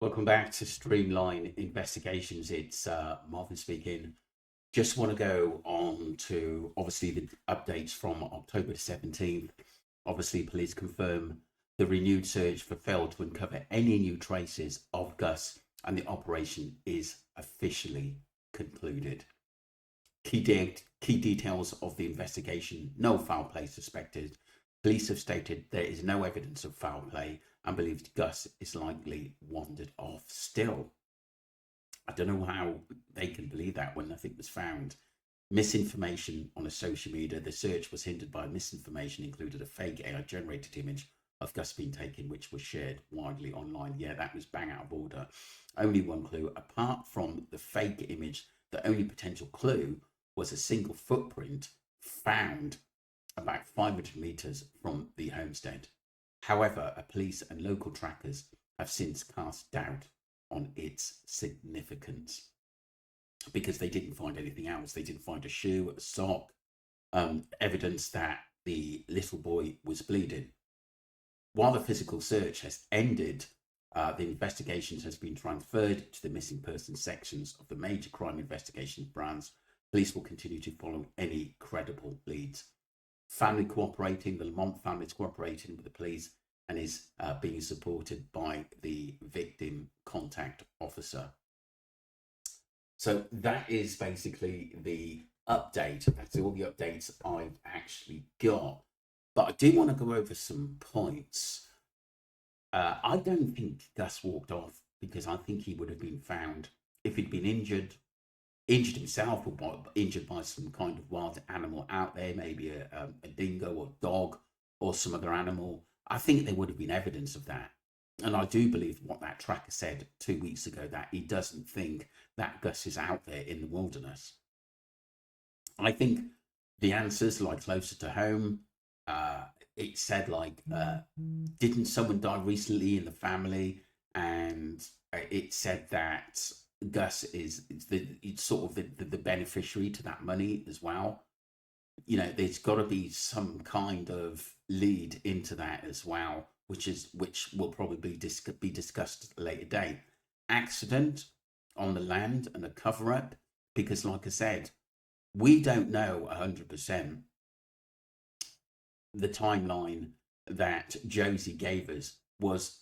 Welcome back to Streamline Investigations. It's Marvin speaking. Just want to go on to obviously the updates from October 17th. Obviously, police confirm the renewed search for failed to uncover any new traces of Gus, and the operation is officially concluded. Key details of the investigation: no foul play suspected. Police have stated there is no evidence of foul play and believed Gus is likely wandered off still. I don't know how they can believe that when nothing was found. Misinformation on a social media. The search was hindered by misinformation, included a fake AI generated image of Gus being taken, which was shared widely online. Yeah, that was bang out of order. Only one clue. Apart from the fake image, the only potential clue was a single footprint found about 500 meters from the homestead. However, police and local trackers have since cast doubt on its significance because they didn't find anything else. They didn't find a shoe, a sock, evidence that the little boy was bleeding. While the physical search has ended, the investigations has been transferred to the missing persons sections of the major crime investigation branch. Police will continue to follow any credible leads. Family cooperating, the Lamont family is cooperating with the police and is being supported by the victim contact officer. So that is basically the update. That's all the updates I've actually got. But I do want to go over some points. I don't think Gus walked off because I think he would have been found if he'd been injured himself or injured by some kind of wild animal out there, maybe a dingo or dog or some other animal. I think there would have been evidence of that. And I do believe what that tracker said 2 weeks ago, that he doesn't think that Gus is out there in the wilderness. I think the answers lie closer to home. It said didn't someone die recently in the family? And it said that Gus is the beneficiary to that money as well. You know, there's got to be some kind of lead into that as well, which will probably be discussed at a later date. Accident on the land and a cover up, because like I said, we don't know 100% the timeline that Josie gave us was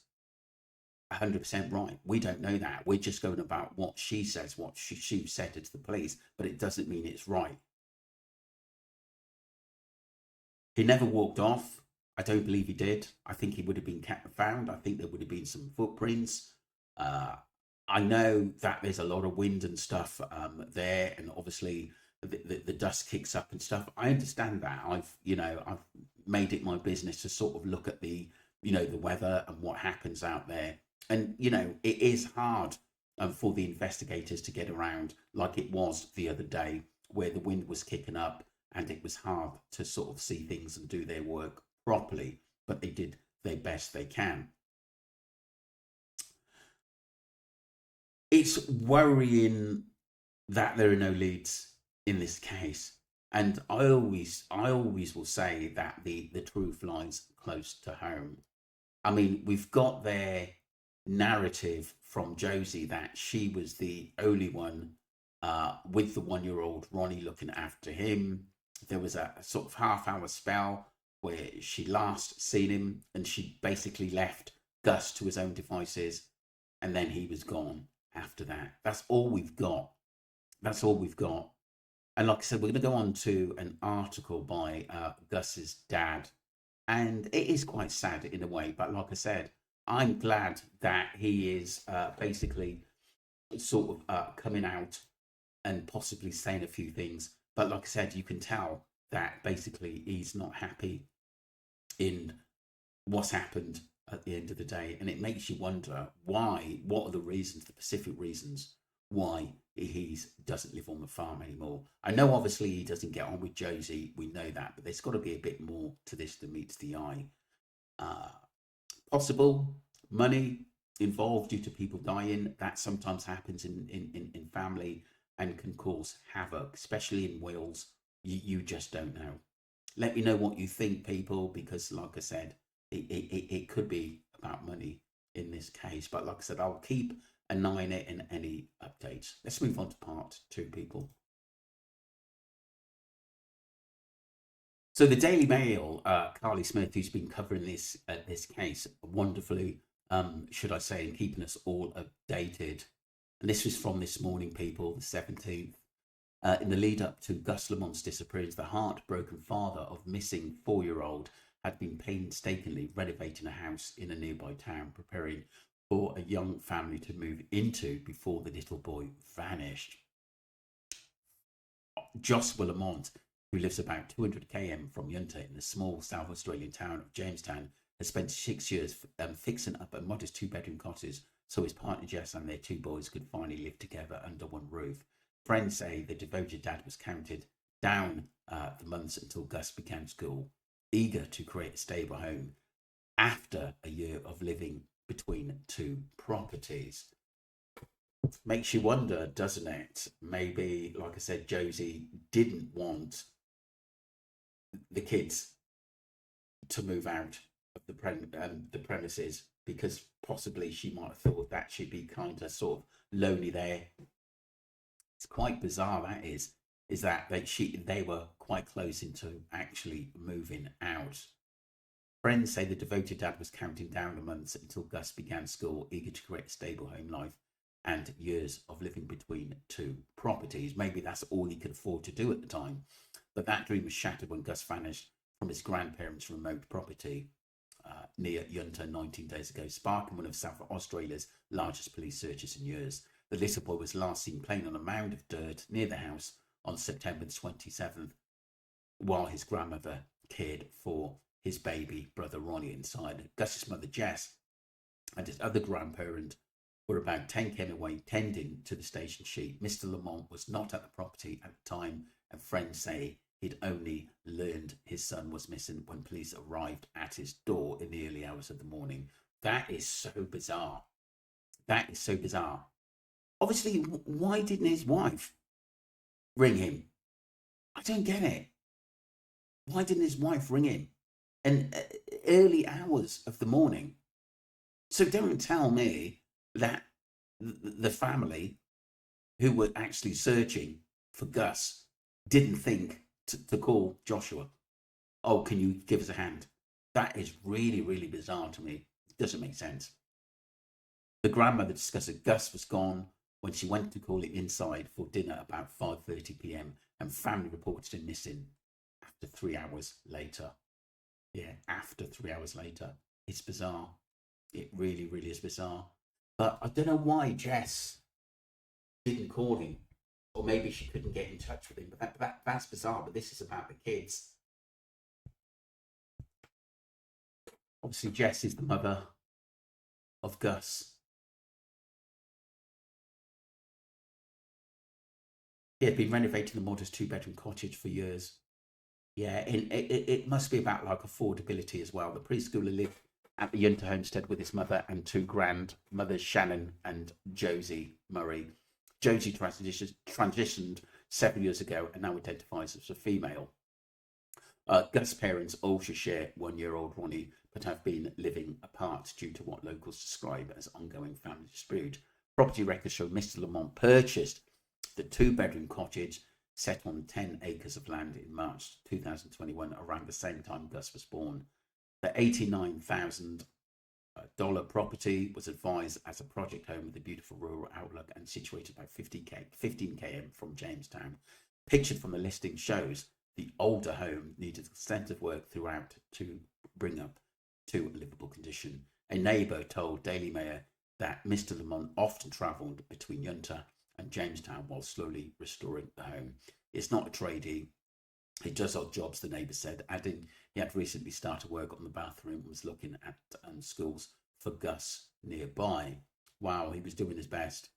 100% right. We don't know that. We're just going about what she says, what she said to the police, but it doesn't mean it's right. He never walked off. I don't believe he did. I think he would have been found. I think there would have been some footprints. I know that there's a lot of wind and stuff there, and obviously the dust kicks up and stuff. I understand that. I've made it my business to sort of look at the weather and what happens out there. And, it is hard for the investigators to get around like it was the other day where the wind was kicking up and it was hard to sort of see things and do their work properly. But they did their best they can. It's worrying that there are no leads in this case. And I always will say that the truth lies close to home. I mean, we've got their narrative from Josie that she was the only one with the 1-year-old Ronnie looking after him. There was a sort of half-hour spell where she last seen him and she basically left Gus to his own devices, and then he was gone after that. That's all we've got. That's all we've got. And like I said, we're going to go on to an article by Gus's dad. And it is quite sad in a way. But like I said, I'm glad that he is basically sort of coming out and possibly saying a few things. But like I said, you can tell that basically he's not happy in what's happened at the end of the day. And it makes you wonder why, what are the reasons, the specific reasons why he doesn't live on the farm anymore. I know obviously he doesn't get on with Josie, we know that, but there's got to be a bit more to this than meets the eye. Possible money involved due to people dying, that sometimes happens in family and can cause havoc, especially in Wales. You just don't know. Let me know what you think, people, because like I said, it could be about money. in this case. But like I said, I'll keep an eye on it in any updates. Let's move on to part 2, people. So the Daily Mail, Carly Smith, who's been covering this case wonderfully, should I say, and keeping us all updated. And this was from this morning, people, the 17th. In the lead up to Gus Lamont's disappearance, the heartbroken father of missing 4-year-old had been painstakingly renovating a house in a nearby town, preparing for a young family to move into before the little boy vanished. Josie Lamont, who lives about 200 km from Yunta in the small South Australian town of Jamestown, has spent 6 years fixing up a modest 2-bedroom cottage so his partner Jess and their 2 boys could finally live together under one roof. Friends say the devoted dad was counted down the months until Gus began school, eager to create a stable home after a year of living between 2 properties. Makes you wonder, doesn't it? Maybe, like I said, Josie didn't want the kids to move out of the premises because possibly she might have thought that she'd be kind of sort of lonely there. It's quite bizarre, that is that they were quite close into actually moving out. Friends say the devoted dad was counting down the months until Gus began school, eager to create a stable home life and years of living between 2 properties. Maybe that's all he could afford to do at the time. But that dream was shattered when Gus vanished from his grandparents' remote property near Yunta 19 days ago, sparking one of South Australia's largest police searches in years. The little boy was last seen playing on a mound of dirt near the house on September 27th, while his grandmother cared for his baby brother Ronnie inside. Gus's mother Jess and his other grandparent were about 10 km away tending to the station sheep. Mr. Lamont was not at the property at the time, and friends say he'd only learned his son was missing when police arrived at his door in the early hours of the morning. That is so bizarre. That is so bizarre. Obviously, why didn't his wife ring him? I don't get it. Why didn't his wife ring him in early hours of the morning? So don't tell me that the family who were actually searching for Gus didn't think to call Joshua. Oh, can you give us a hand? That is really, really bizarre to me. It doesn't make sense. The grandmother discussed that Gus was gone when she went to call it inside for dinner about 5:30 p.m. and family reported him missing after 3 hours later. Yeah, after 3 hours later. It's bizarre. It really, really is bizarre. But I don't know why Jess didn't call him. Or maybe she couldn't get in touch with him. But that's bizarre. But this is about the kids. Obviously, Jess is the mother of Gus. He had been renovating the modest 2-bedroom cottage for years. Yeah, and it must be about like affordability as well. The preschooler lived at the Yunta homestead with his mother and 2 grandmothers, Shannon and Josie Murray. Josie transitioned 7 years ago and now identifies as a female. Gus' parents also share 1-year-old Ronnie, but have been living apart due to what locals describe as ongoing family dispute. Property records show Mr. Lamont purchased the 2-bedroom cottage set on 10 acres of land in March 2021, around the same time Gus was born. The $89,000 property was advised as a project home with a beautiful rural outlook and situated about 15 km from Jamestown. Pictured from the listing shows the older home needed extensive work throughout to bring up to a livable condition. A neighbour told Daily Mail that Mr. Lamont often travelled between Yunta and Jamestown while slowly restoring the home. It's not a tradie. He does odd jobs, the neighbour said, adding he had recently started work on the bathroom and was looking at schools for Gus nearby. Wow, he was doing his best.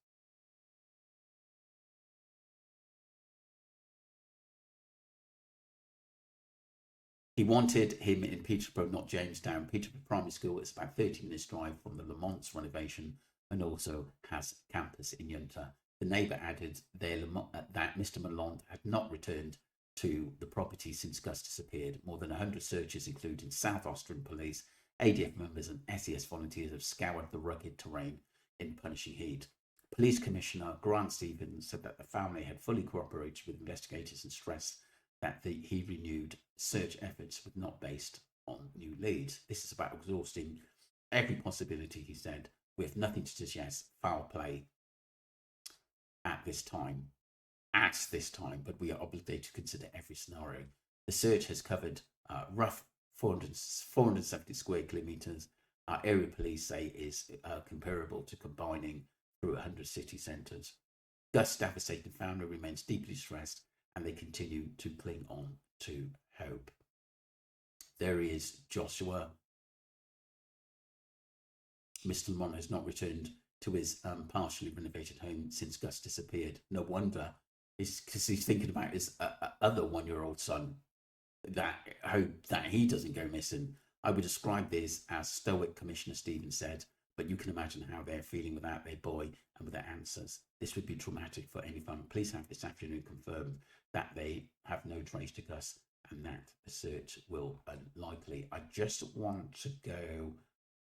He wanted him in Peterborough, not Jamestown. Peterborough Primary School is about 30 minutes drive from the Lamont's renovation and also has a campus in Yunta. The neighbour added that Mr. Lamont had not returned to the property since Gus disappeared. More than 100 searches, including South Australian police ADF members and SES volunteers have scoured the rugged terrain in punishing heat. Police Commissioner Grant Stevens said that the family had fully cooperated with investigators and stressed that he renewed search efforts were not based on new leads. This is about exhausting every possibility, he said. We have nothing to suggest foul play at this time, but we are obligated to consider every scenario. The search has covered rough 470 square kilometres. Our area police say is comparable to combining through 100 city centres. Gus staff has said the family remains deeply stressed and they continue to cling on to hope. There is Joshua. Mr. Lamont has not returned to his partially renovated home since Gus disappeared. No wonder, because he's thinking about his other 1-year-old son, that hope that he doesn't go missing. I would describe this as stoic, Commissioner Stevens said, but you can imagine how they're feeling without their boy and with their answers. This would be traumatic for any family. Police have this afternoon confirmed that they have no trace to Gus and that the search will unlikely. I just want to go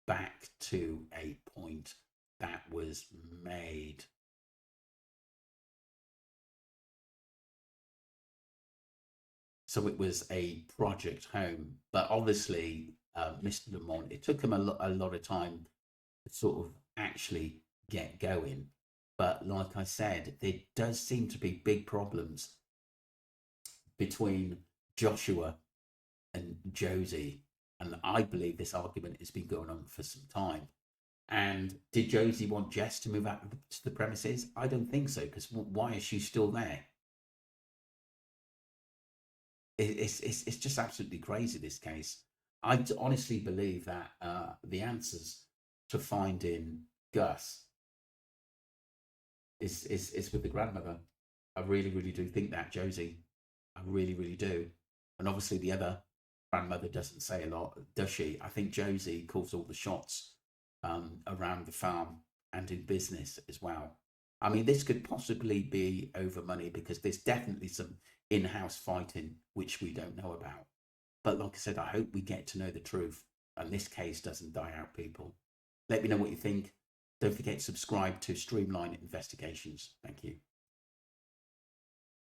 back to a point that was made. So it was a project home, but obviously Mr. Lamont, it took him a lot of time to sort of actually get going. But like I said, there does seem to be big problems between Joshua and Josie. And I believe this argument has been going on for some time. And did Josie want Jess to move out to the premises? I don't think so, because why is she still there? It's just absolutely crazy, this case. I honestly believe that the answers to finding Gus is with the grandmother. I really, really do think that, Josie. I really, really do. And obviously the other grandmother doesn't say a lot, does she? I think Josie calls all the shots around the farm and in business as well. I mean, this could possibly be over money because there's definitely some in-house fighting which we don't know about. But like I said, I hope we get to know the truth and this case doesn't die out, people. Let me know what you think. Don't forget to subscribe to Streamline Investigations. Thank you.